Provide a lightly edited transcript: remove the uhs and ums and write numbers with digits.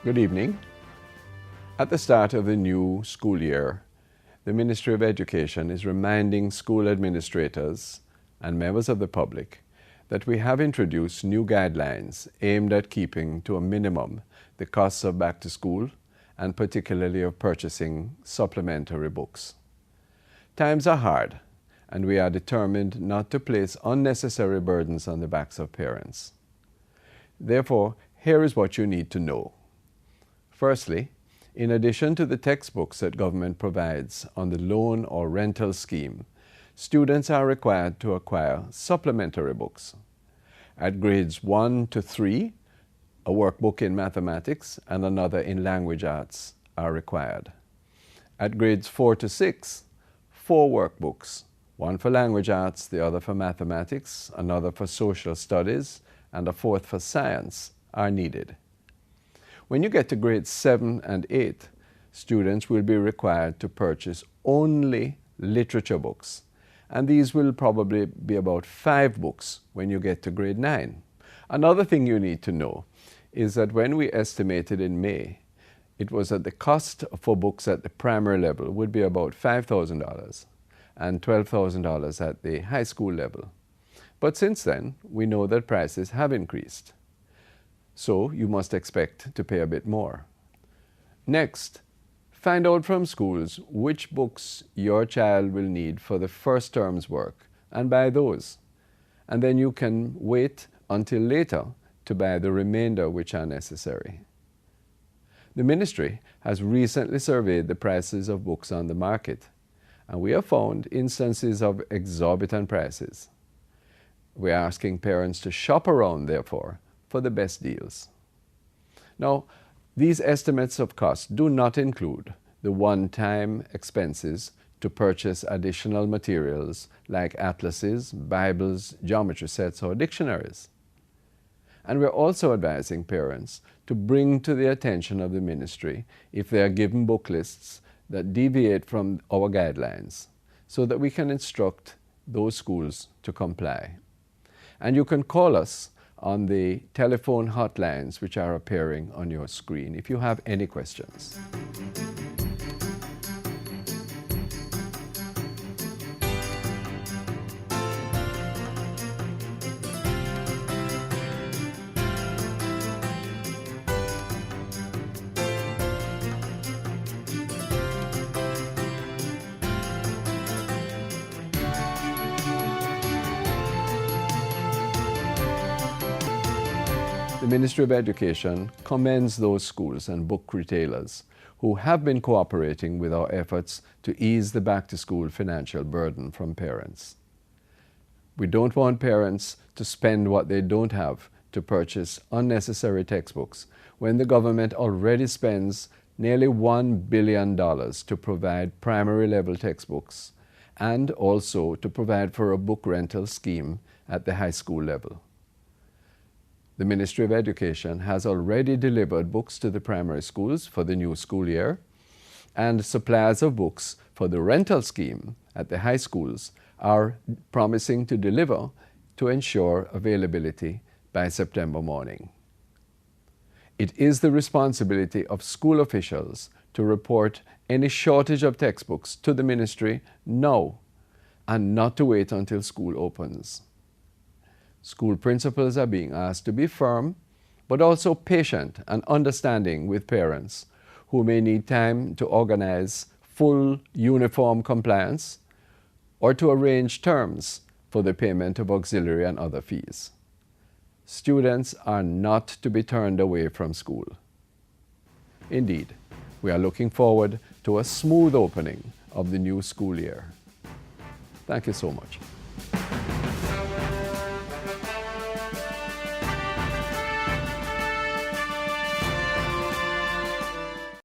Good evening. At the start of the new school year, the Ministry of Education is reminding school administrators and members of the public that we have introduced new guidelines aimed at keeping to a minimum the costs of back to school and particularly of purchasing supplementary books. Times are hard, and we are determined not to place unnecessary burdens on the backs of parents. Therefore, here is what you need to know. Firstly, in addition to the textbooks that government provides on the loan or rental scheme, students are required to acquire supplementary books. At grades 1 to 3, a workbook in mathematics and another in language arts are required. At grades 4 to 6, 4 workbooks, one for language arts, the other for mathematics, another for social studies, and a fourth for science are needed. When you get to grades 7 and 8, students will be required to purchase only literature books, and these will probably be about 5 books when you get to grade 9. Another thing you need to know is that when we estimated in May, it was that the cost for books at the primary level would be about $5,000 and $12,000 at the high school level. But since then, we know that prices have increased. So you must expect to pay a bit more. Next, find out from schools which books your child will need for the first term's work and buy those. And then you can wait until later to buy the remainder which are necessary. The ministry has recently surveyed the prices of books on the market, and we have found instances of exorbitant prices. We are asking parents to shop around, therefore, for the best deals. Now, these estimates of cost do not include the one-time expenses to purchase additional materials like atlases, Bibles, geometry sets, or dictionaries. And we're also advising parents to bring to the attention of the ministry if they are given book lists that deviate from our guidelines, so that we can instruct those schools to comply. And you can call us on the telephone hotlines which are appearing on your screen if you have any questions. The Ministry of Education commends those schools and book retailers who have been cooperating with our efforts to ease the back-to-school financial burden from parents. We don't want parents to spend what they don't have to purchase unnecessary textbooks when the government already spends nearly $1 billion to provide primary level textbooks and also to provide for a book rental scheme at the high school level. The Ministry of Education has already delivered books to the primary schools for the new school year, and suppliers of books for the rental scheme at the high schools are promising to deliver to ensure availability by September morning. It is the responsibility of school officials to report any shortage of textbooks to the ministry now and not to wait until school opens. School principals are being asked to be firm, but also patient and understanding with parents who may need time to organize full uniform compliance or to arrange terms for the payment of auxiliary and other fees. Students are not to be turned away from school. Indeed, we are looking forward to a smooth opening of the new school year. Thank you so much.